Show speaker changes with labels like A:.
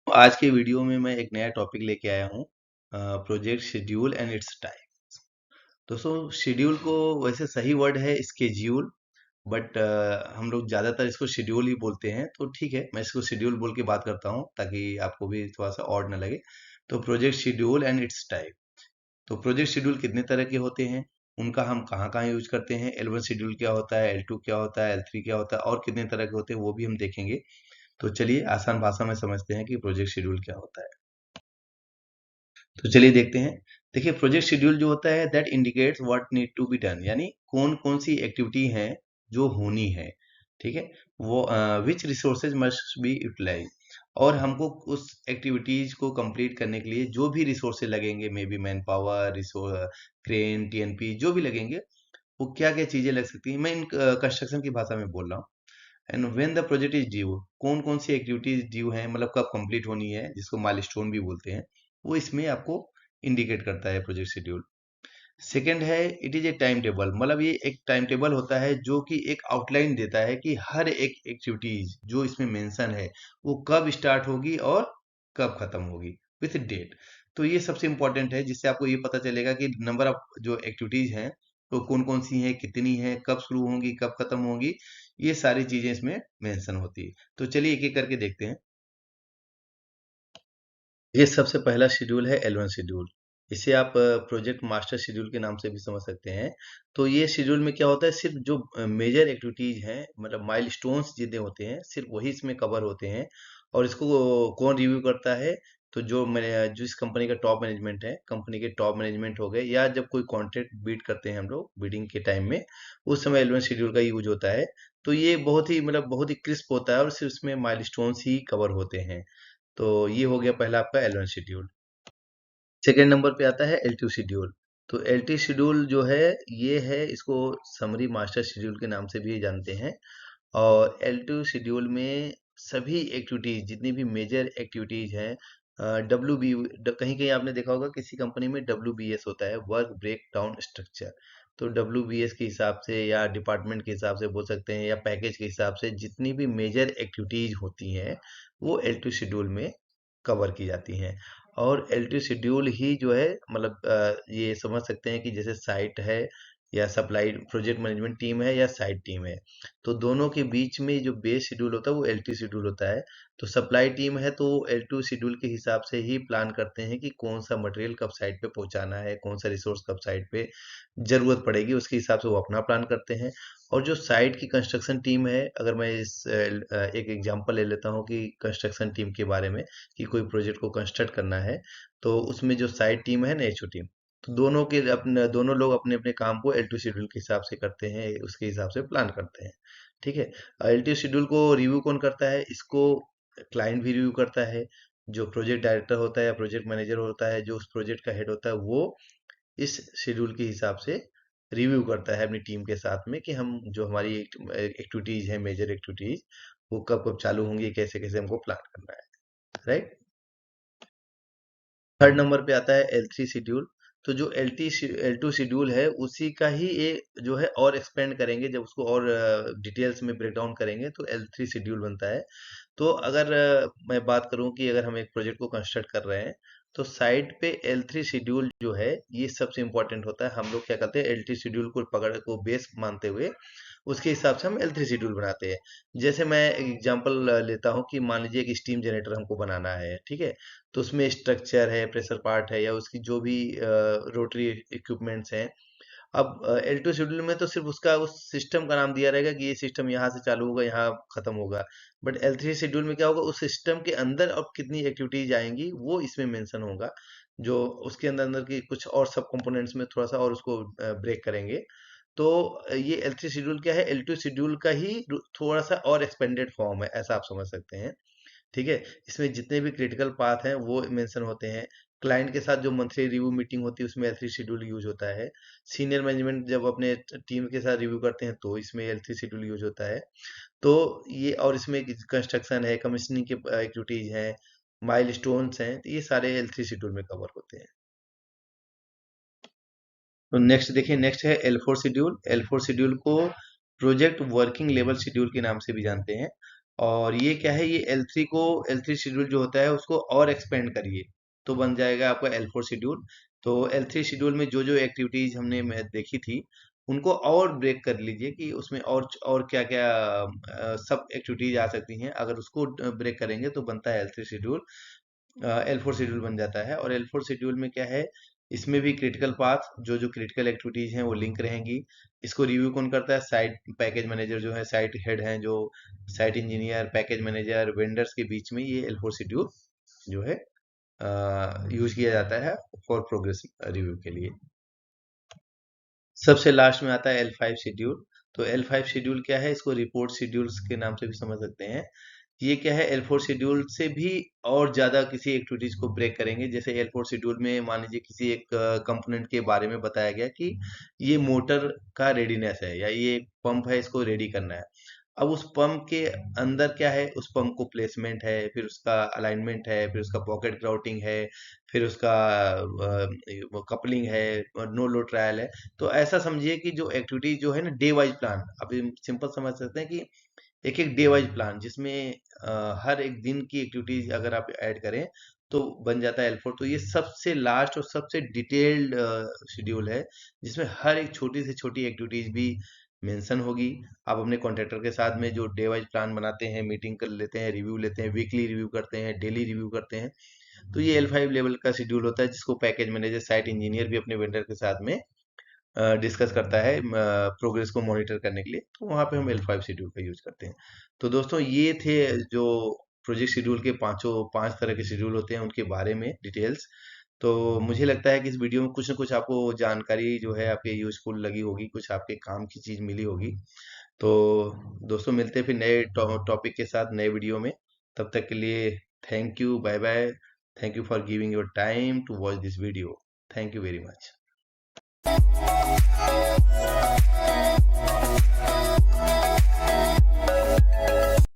A: आज के वीडियो में मैं एक नया टॉपिक लेके आया हूँ, project schedule and it's time. दोस्तों, शेड्यूल को वैसे सही वर्ड है स्केड्यूल, बट हम लोग ज़्यादातर इसको शेड्यूल ही बोलते हैं, तो ठीक है, मैं इसको शेड्यूल बोल के बात करता हूँ ताकि आपको भी थोड़ा सा ऑड ना लगे। तो project schedule and it's type. तो प्रोजेक्ट शेड्यूल कितने तरह के होते हैं, उनका हम कहाँ कहाँ यूज करते हैं, L1 शेड्यूल क्या होता है, L2 क्या होता है, L3 क्या होता है और कितने तरह के होते हैं वो भी हम देखेंगे। तो चलिए आसान भाषा में समझते हैं कि प्रोजेक्ट शेड्यूल क्या होता है। तो चलिए देखते हैं। देखिए, प्रोजेक्ट शेड्यूल जो होता है that indicates what need to be done, यानी कौन कौन सी एक्टिविटी है जो होनी है। ठीक है, वो which resources must be utilize, और हमको उस एक्टिविटीज को कंप्लीट करने के लिए जो भी रिसोर्सेज लगेंगे, may be man power, resource, crane, TNP, जो भी लगेंगे, वो क्या क्या चीजें लग सकती हैं, मैं इन कंस्ट्रक्शन की भाषा में बोल रहा हूँ। And when the project is due, कौन कौन सी एक्टिविटीज ड्यू है, मतलब कब कंप्लीट होनी है, जिसको माइलस्टोन भी बोलते हैं, वो इसमें आपको इंडिकेट करता है प्रोजेक्ट शेड्यूल। सेकंड है, it is a time table, मतलब ये एक टाइम टेबल होता है जो कि एक आउटलाइन देता है कि हर एक एक्टिविटीज जो इसमें मेंशन है वो कब स्टार्ट होगी और कब खत्म होगी, विथ डेट। तो ये सबसे इंपॉर्टेंट है, जिससे आपको ये पता चलेगा कि नंबर ऑफ जो एक्टिविटीज हैं तो कौन कौन सी हैं, कितनी हैं, कब शुरू होंगी, कब खत्म होंगी, ये सारी चीजें इसमें मेंशन होती है। तो चलिए एक एक करके देखते हैं। ये सबसे पहला शेड्यूल है L1 शेड्यूल। इसे आप प्रोजेक्ट मास्टर शेड्यूल के नाम से भी समझ सकते हैं। तो ये शेड्यूल में क्या होता है, सिर्फ जो मेजर एक्टिविटीज हैं, मतलब माइलस्टोन्स जितने होते हैं, सिर्फ वही इसमें कवर होते हैं। और इसको कौन रिव्यू करता है, तो जो जिस कंपनी का टॉप मैनेजमेंट है, कंपनी के टॉप मैनेजमेंट हो गए, या जब कोई कॉन्ट्रैक्ट बीड करते हैं हम लोग बिडिंग के टाइम में, उस समय L1 शेड्यूल का यूज होता है। तो ये बहुत ही मतलब बहुत ही क्रिस्प होता है और सिर्फ इसमें माइलस्टोन्स ही कवर होते हैं। तो ये हो गया पहला आपका L1 शेड्यूल। सेकेंड नंबर पे आता है L2 शेड्यूल। तो L2 शेड्यूल जो है, ये है, इसको समरी मास्टर शेड्यूल के नाम से भी जानते हैं। और L2 शेड्यूल में सभी एक्टिविटीज, जितनी भी मेजर एक्टिविटीज हैं, डब्ल्यू बी, कहीं कहीं आपने देखा होगा किसी कंपनी में WBS होता है, वर्क ब्रेक डाउन स्ट्रक्चर। तो WBS के हिसाब से या डिपार्टमेंट के हिसाब से बोल सकते हैं, या पैकेज के हिसाब से जितनी भी मेजर एक्टिविटीज होती हैं वो L2 शेड्यूल में कवर की जाती हैं। और L2 शेड्यूल ही जो है, मतलब ये समझ सकते हैं कि जैसे साइट है या सप्लाई प्रोजेक्ट मैनेजमेंट टीम है या साइट टीम है, तो दोनों के बीच में जो बेस शेड्यूल होता है वो L2 शेड्यूल होता है। तो सप्लाई टीम है तो L2 शेड्यूल के हिसाब से ही प्लान करते हैं कि कौन सा मटेरियल कब साइट पे पहुंचाना है, कौन सा रिसोर्स कब साइट पे जरूरत पड़ेगी, उसके हिसाब से वो अपना प्लान करते हैं। और जो साइट की कंस्ट्रक्शन टीम है, अगर मैं एक एग्जांपल ले लेता हूँ कि कंस्ट्रक्शन टीम के बारे में, कि कोई प्रोजेक्ट को कंस्ट्रक्ट करना है, तो उसमें जो साइट टीम है ना, एचओ टीम, तो दोनों लोग अपने अपने काम को L2 शेड्यूल के हिसाब से करते हैं, उसके हिसाब से प्लान करते हैं। ठीक है। L2 शेड्यूल को रिव्यू कौन करता है, इसको क्लाइंट भी रिव्यू करता है। जो प्रोजेक्ट डायरेक्टर होता है या प्रोजेक्ट मैनेजर होता है, जो उस प्रोजेक्ट का हेड होता है, वो इस शेड्यूल के हिसाब से रिव्यू करता है अपनी टीम के साथ में कि हम जो हमारी एक्टिविटीज है, मेजर एक्टिविटीज, वो कब कब चालू होंगी, कैसे कैसे हमको प्लान करना है, राइट। थर्ड नंबर पे आता है L3 शेड्यूल। तो जो L2 शेड्यूल है, उसी का ही एक जो है और एक्सपेंड करेंगे, जब उसको और डिटेल्स में ब्रेक डाउन करेंगे तो L3 शेड्यूल बनता है। तो अगर मैं बात करूं कि अगर हम एक प्रोजेक्ट को कंस्ट्रक्ट कर रहे हैं, तो साइड पे L3 शेड्यूल जो है, ये सबसे इंपॉर्टेंट होता है। हम लोग क्या करते हैं, L3 शेड्यूल को पकड़ को बेस मानते हुए उसके हिसाब से हम L3 शेड्यूल बनाते हैं। जैसे मैं एग्जांपल लेता हूँ कि मान लीजिए एक स्टीम जनरेटर हमको बनाना है, ठीक है। तो उसमें स्ट्रक्चर है, प्रेशर पार्ट है, या उसकी जो भी रोटरी इक्विपमेंट्स हैं। अब L2 शेड्यूल में तो सिर्फ उसका उस सिस्टम का नाम दिया रहेगा कि ये सिस्टम यहाँ से चालू होगा, यहाँ खत्म होगा। बट L3 शेड्यूल में क्या होगा, उस सिस्टम के अंदर अब कितनी एक्टिविटीज आएंगी वो इसमें मेंशन होगा। जो उसके अंदर अंदर की कुछ और सब कंपोनेंट्स में थोड़ा सा और उसको ब्रेक करेंगे। तो ये L3 शेड्यूल क्या है, L2 शेड्यूल का ही थोड़ा सा और एक्सपेंडेड फॉर्म है, ऐसा आप समझ सकते हैं। ठीक है। इसमें जितने भी क्रिटिकल पाथ हैं वो मेंशन होते हैं। क्लाइंट के साथ जो मंथली रिव्यू मीटिंग होती है, उसमें L3 शेड्यूल यूज होता है। सीनियर मैनेजमेंट जब अपने टीम के साथ रिव्यू करते हैं तो इसमें L3 शेड्यूल यूज होता है। तो ये, और इसमें कंस्ट्रक्शन है, कमीशनिंग के एक्टिविटीज हैं, माइलस्टोन्स हैं, तो ये सारे L3 शेड्यूल में कवर होते हैं। तो नेक्स्ट देखिए, नेक्स्ट है L4 शेड्यूल। L4 शेड्यूल को प्रोजेक्ट वर्किंग लेवल शेड्यूल के नाम से भी जानते हैं। और ये क्या है, ये L3 शेड्यूल जो होता है उसको और एक्सपेंड करिए तो बन जाएगा आपका L4 शेड्यूल। तो L3 शेड्यूल में जो जो एक्टिविटीज हमने मैं देखी थी उनको और ब्रेक कर लीजिए कि उसमें और क्या क्या सब एक्टिविटीज आ सकती हैं। अगर उसको ब्रेक करेंगे तो बनता है L3 शेड्यूल, L4 शेड्यूल बन जाता है। और L4 शेड्यूल में क्या है, इसमें भी क्रिटिकल पाथ जो जो क्रिटिकल एक्टिविटीज हैं वो लिंक रहेंगी। इसको रिव्यू कौन करता है, साइट पैकेज मैनेजर जो है, साइट हेड हैं जो, site engineer, package manager, vendors के बीच में ये L4 शेड्यूल जो है यूज किया जाता है फॉर प्रोग्रेस रिव्यू के लिए। सबसे लास्ट में आता है L5 शेड्यूल। तो L5 शेड्यूल क्या है, इसको रिपोर्ट शेड्यूल्स के नाम से भी समझ सकते हैं। ये क्या है, L4 शेड्यूल से भी और ज्यादा किसी एक्टिविटीज को ब्रेक करेंगे। जैसे L4 शेड्यूल में मान लीजिए किसी एक कंपोनेंट के बारे में बताया गया कि ये मोटर का रेडीनेस है या ये पंप है, इसको रेडी करना है। अब उस पंप के अंदर क्या है, उस पंप को प्लेसमेंट है, फिर उसका अलाइनमेंट है, फिर उसका पॉकेट ग्राउटिंग है, फिर उसका कपलिंग है, नो लोड ट्रायल है। तो ऐसा समझिए कि जो एक्टिविटी जो है ना, डे वाइज प्लान, अभी सिंपल समझ सकते हैं कि एक एक डे वाइज प्लान जिसमें हर एक दिन की एक्टिविटीज अगर आप ऐड करें तो बन जाता है L4। तो ये सबसे लास्ट और सबसे डिटेल्ड शेड्यूल है जिसमें हर एक छोटी से छोटी एक्टिविटीज भी मेंशन होगी। आप अपने कॉन्ट्रैक्टर के साथ में जो डे वाइज प्लान बनाते हैं, मीटिंग कर लेते हैं, रिव्यू लेते हैं, वीकली रिव्यू करते हैं, डेली रिव्यू करते हैं, तो ये L5 लेवल का शेड्यूल होता है जिसको पैकेज मैनेजर, साइट इंजीनियर भी अपने वेंडर के साथ में डिस्कस करता है प्रोग्रेस को मॉनिटर करने के लिए। तो वहाँ पे हम L5 शेड्यूल का यूज करते हैं। तो दोस्तों ये थे जो प्रोजेक्ट शेड्यूल के पांच तरह के शेड्यूल होते हैं उनके बारे में डिटेल्स। तो मुझे लगता है कि इस वीडियो में कुछ ना कुछ आपको जानकारी जो है आपके यूजफुल लगी होगी, कुछ आपके काम की चीज मिली होगी। तो दोस्तों मिलते हैं फिर नए टॉपिक के साथ नए वीडियो में। तब तक के लिए thank you, bye bye. Thank you for giving your time to watch this video. Thank you very much.